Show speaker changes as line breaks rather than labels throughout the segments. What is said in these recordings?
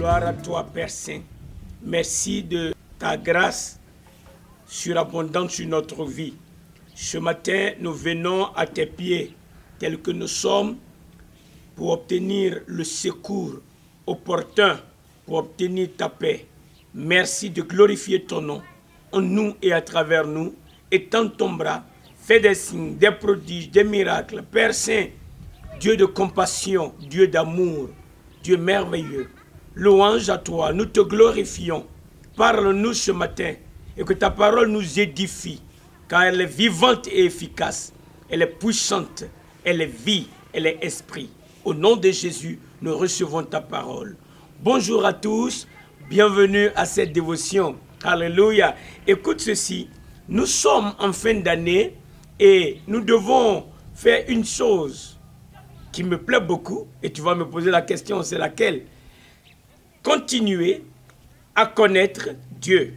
Gloire à toi, Père Saint. Merci de ta grâce surabondante sur notre vie. Ce matin, nous venons à tes pieds, tels que nous sommes, pour obtenir le secours opportun, pour obtenir ta paix. Merci de glorifier ton nom en nous et à travers nous. Étends ton bras, fais des signes, des prodiges, des miracles. Père Saint, Dieu de compassion, Dieu d'amour, Dieu merveilleux. Louange à toi, nous te glorifions. Parle-nous ce matin et que ta parole nous édifie, car elle est vivante et efficace. Elle est puissante, elle est vie, elle est esprit. Au nom de Jésus, nous recevons ta parole. Bonjour à tous, bienvenue à cette dévotion. Alléluia. Écoute ceci, nous sommes en fin d'année et nous devons faire une chose qui me plaît beaucoup, et tu vas me poser la question, c'est laquelle? Continuer à connaître Dieu.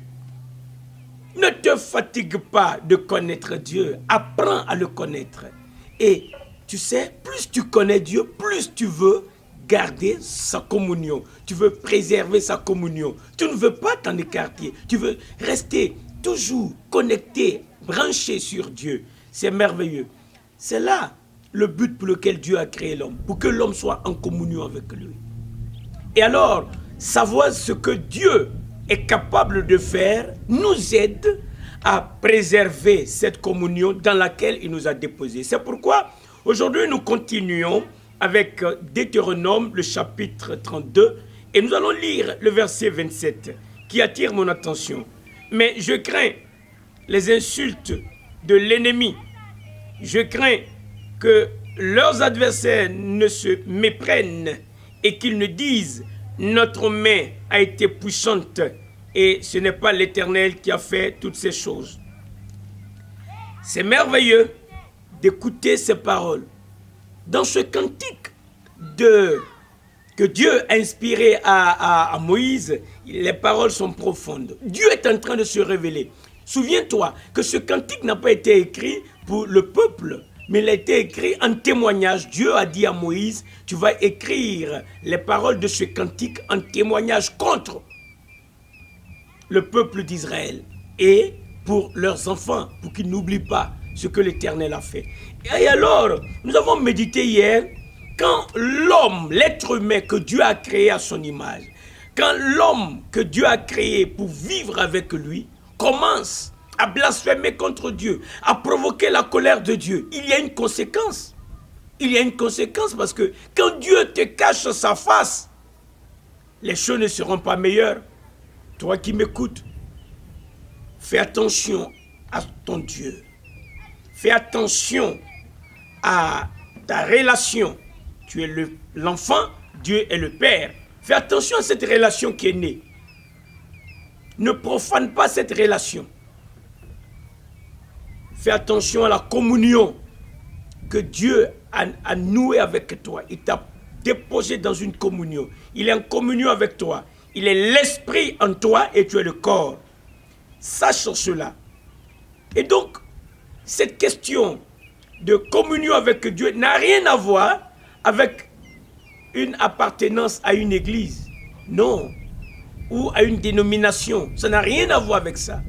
Ne te fatigue pas de connaître Dieu, apprends à le connaître. Et tu sais, plus tu connais Dieu, plus tu veux garder sa communion. Tu veux préserver sa communion. Tu ne veux pas t'en écarter. Tu veux rester toujours connecté, branché sur Dieu. C'est merveilleux. C'est là le but pour lequel Dieu a créé l'homme, pour que l'homme soit en communion avec lui. Et alors, savoir ce que Dieu est capable de faire nous aide à préserver cette communion dans laquelle il nous a déposés. C'est pourquoi aujourd'hui nous continuons avec Deutéronome, le chapitre 32, et nous allons lire le verset 27 qui attire mon attention. Mais je crains les insultes de l'ennemi. Je crains que leurs adversaires ne se méprennent et qu'ils ne disent « Notre main a été puissante et ce n'est pas l'Éternel qui a fait toutes ces choses. » C'est merveilleux d'écouter ces paroles. Dans ce cantique que Dieu a inspiré à Moïse, les paroles sont profondes. Dieu est en train de se révéler. Souviens-toi que ce cantique n'a pas été écrit pour le peuple, mais il a été écrit en témoignage. Dieu a dit à Moïse, tu vas écrire les paroles de ce cantique en témoignage contre le peuple d'Israël et pour leurs enfants, pour qu'ils n'oublient pas ce que l'Éternel a fait. Et alors, nous avons médité hier, quand l'homme, l'être humain que Dieu a créé à son image, quand l'homme que Dieu a créé pour vivre avec lui, commence à blasphémer contre Dieu, à provoquer la colère de Dieu, il y a une conséquence. Il y a une conséquence parce que quand Dieu te cache sa face, les choses ne seront pas meilleures. Toi qui m'écoutes, fais attention à ton Dieu. Fais attention à ta relation. Tu es l'enfant, Dieu est le Père. Fais attention à cette relation qui est née. Ne profane pas cette relation. Fais attention à la communion que Dieu a nouée avec toi. Il t'a déposé dans une communion. Il est en communion avec toi. Il est l'esprit en toi et tu es le corps. Sache cela. Et donc, cette question de communion avec Dieu n'a rien à voir avec une appartenance à une église. Non. Ou à une dénomination. Ça n'a rien à voir avec ça.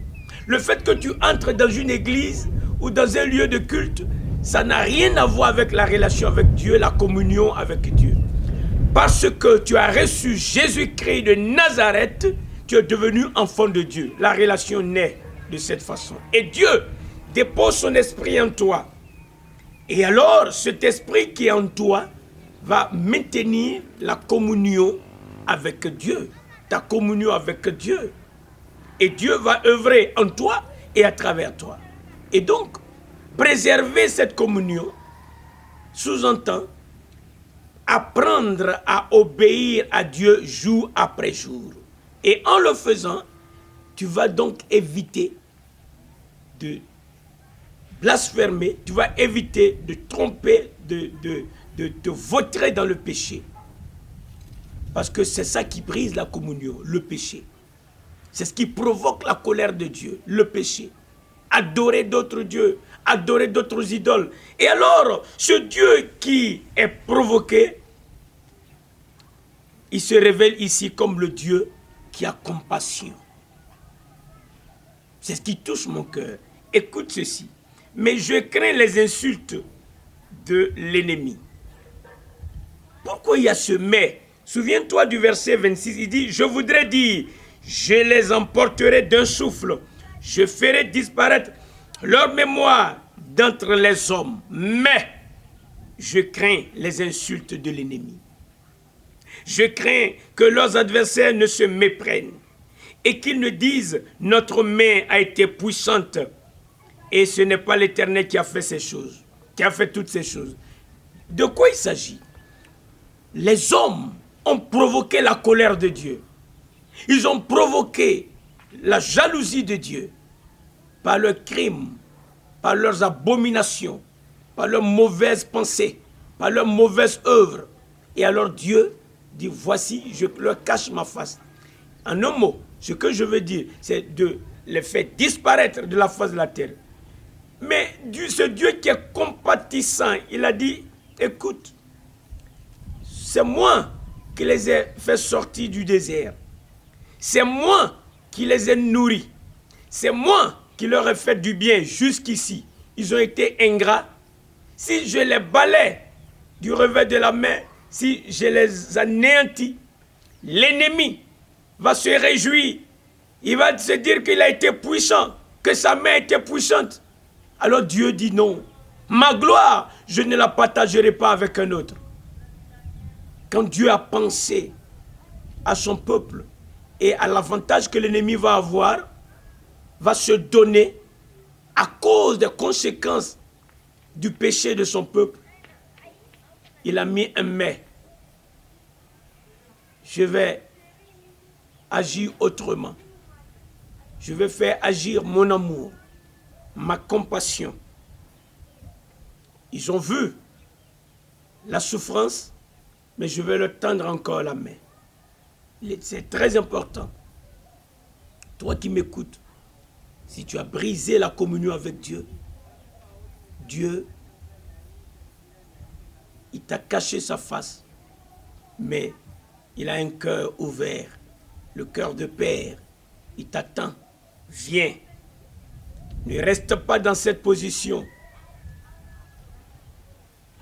Le fait que tu entres dans une église ou dans un lieu de culte, ça n'a rien à voir avec la relation avec Dieu, la communion avec Dieu. Parce que tu as reçu Jésus-Christ de Nazareth, tu es devenu enfant de Dieu. La relation naît de cette façon. Et Dieu dépose son esprit en toi. Et alors, cet esprit qui est en toi va maintenir la communion avec Dieu. Ta communion avec Dieu. Et Dieu va œuvrer en toi et à travers toi. Et donc, préserver cette communion sous-entend apprendre à obéir à Dieu jour après jour. Et en le faisant, tu vas donc éviter de blasphémer, tu vas éviter de tromper, de te vautrer dans le péché. Parce que c'est ça qui brise la communion, le péché. C'est ce qui provoque la colère de Dieu, le péché. Adorer d'autres dieux, adorer d'autres idoles. Et alors, ce Dieu qui est provoqué il se révèle ici comme le Dieu qui a compassion. C'est ce qui touche mon cœur. Écoute ceci. Mais je crains les insultes de l'ennemi. Pourquoi il y a ce mais? Souviens-toi du verset 26, il dit, je voudrais dire, je les emporterai d'un souffle, je ferai disparaître leur mémoire d'entre les hommes, mais je crains les insultes de l'ennemi. Je crains que leurs adversaires ne se méprennent et qu'ils ne disent, notre main a été puissante et ce n'est pas l'Éternel qui a fait ces choses, qui a fait toutes ces choses. De quoi il s'agit? Les hommes ont provoqué la colère de Dieu. Ils ont provoqué la jalousie de Dieu par leurs crimes, par leurs abominations, par leurs mauvaises pensées, par leurs mauvaises œuvres. Et alors Dieu dit, voici, je leur cache ma face. En un mot, ce que je veux dire, c'est de les faire disparaître de la face de la terre. Mais ce Dieu qui est compatissant, il a dit, écoute, c'est moi qui les ai fait sortir du désert. C'est moi qui les ai nourris. C'est moi qui leur ai fait du bien jusqu'ici. Ils ont été ingrats. Si je les balais du revers de la main, si je les anéantis, l'ennemi va se réjouir. Il va se dire qu'il a été puissant, que sa main était puissante. Alors Dieu dit non. Ma gloire, je ne la partagerai pas avec un autre. Quand Dieu a pensé à son peuple et à l'avantage que l'ennemi va avoir, va se donner à cause des conséquences du péché de son peuple, il a mis un mais. Je vais agir autrement. Je vais faire agir mon amour, ma compassion. Ils ont vu la souffrance, mais je vais leur tendre encore la main. C'est très important. Toi qui m'écoutes, si tu as brisé la communion avec Dieu, Dieu, il t'a caché sa face, mais il a un cœur ouvert, le cœur de Père. Il t'attend. Viens. Ne reste pas dans cette position.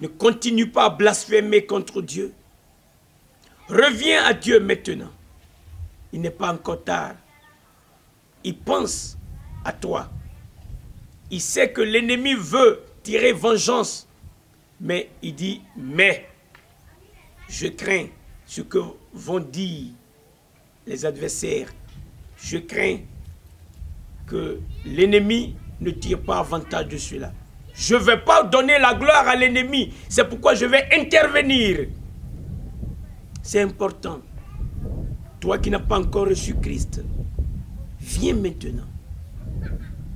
Ne continue pas à blasphémer contre Dieu. Reviens à Dieu maintenant. Il n'est pas encore tard. Il pense à toi. Il sait que l'ennemi veut tirer vengeance. Mais il dit, mais je crains ce que vont dire les adversaires. Je crains que l'ennemi ne tire pas avantage de cela. Je ne vais pas donner la gloire à l'ennemi. C'est pourquoi je vais intervenir. C'est important. Toi qui n'as pas encore reçu Christ, viens maintenant.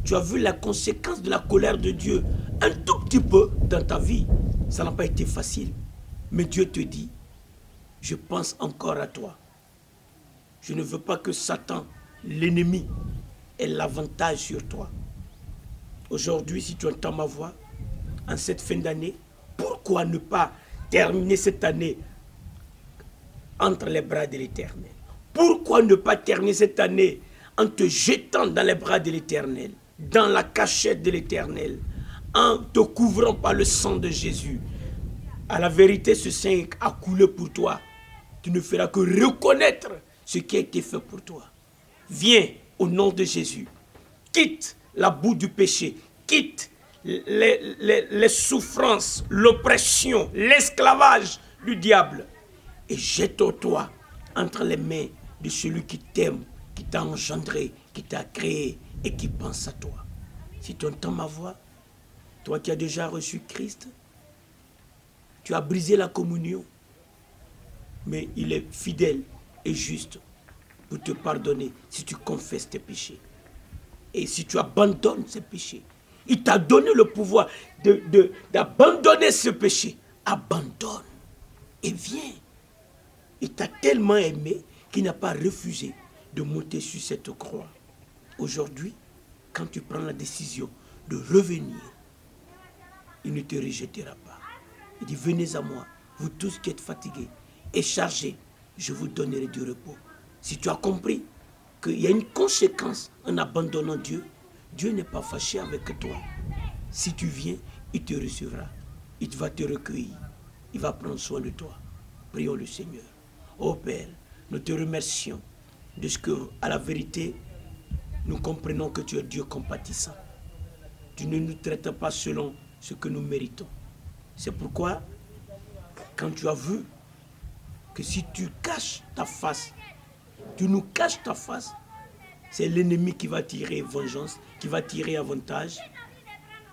Tu as vu la conséquence de la colère de Dieu un tout petit peu dans ta vie. Ça n'a pas été facile. Mais Dieu te dit, je pense encore à toi. Je ne veux pas que Satan, l'ennemi, ait l'avantage sur toi. Aujourd'hui, si tu entends ma voix, en cette fin d'année, pourquoi ne pas terminer cette année entre les bras de l'Éternel? Pourquoi ne pas terminer cette année en te jetant dans les bras de l'Éternel, dans la cachette de l'Éternel, en te couvrant par le sang de Jésus? À la vérité, ce sang a coulé pour toi. Tu ne feras que reconnaître ce qui a été fait pour toi. Viens au nom de Jésus. Quitte la boue du péché. Quitte les souffrances, l'oppression, l'esclavage du diable. Et jette-toi entre les mains de celui qui t'aime, qui t'a engendré, qui t'a créé et qui pense à toi. Si tu entends ma voix, toi qui as déjà reçu Christ, tu as brisé la communion, mais il est fidèle et juste pour te pardonner si tu confesses tes péchés. Et si tu abandonnes ces péchés, il t'a donné le pouvoir d'abandonner ce péché. Abandonne et viens. Il t'a tellement aimé qu'il n'a pas refusé de monter sur cette croix. Aujourd'hui, quand tu prends la décision de revenir, il ne te rejettera pas. Il dit, venez à moi, vous tous qui êtes fatigués et chargés, je vous donnerai du repos. Si tu as compris qu'il y a une conséquence en abandonnant Dieu, Dieu n'est pas fâché avec toi. Si tu viens, il te recevra. Il va te recueillir. Il va prendre soin de toi. Prions le Seigneur. Ô Père, nous te remercions de ce que, à la vérité, nous comprenons que tu es Dieu compatissant. Tu ne nous traites pas selon ce que nous méritons. C'est pourquoi, quand tu as vu que si tu caches ta face, tu nous caches ta face, c'est l'ennemi qui va tirer vengeance, qui va tirer avantage.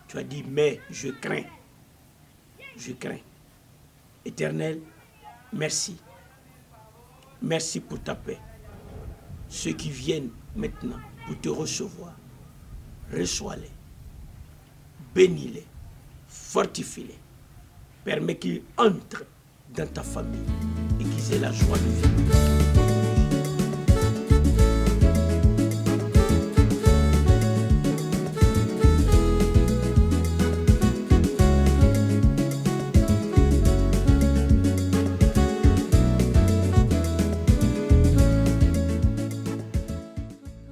Tu as dit, mais je crains. Je crains. Éternel, merci. Merci pour ta paix. Ceux qui viennent maintenant pour te recevoir, reçois-les. Bénis-les. Fortifie-les. Permets qu'ils entrent dans ta famille et qu'ils aient la joie de vivre.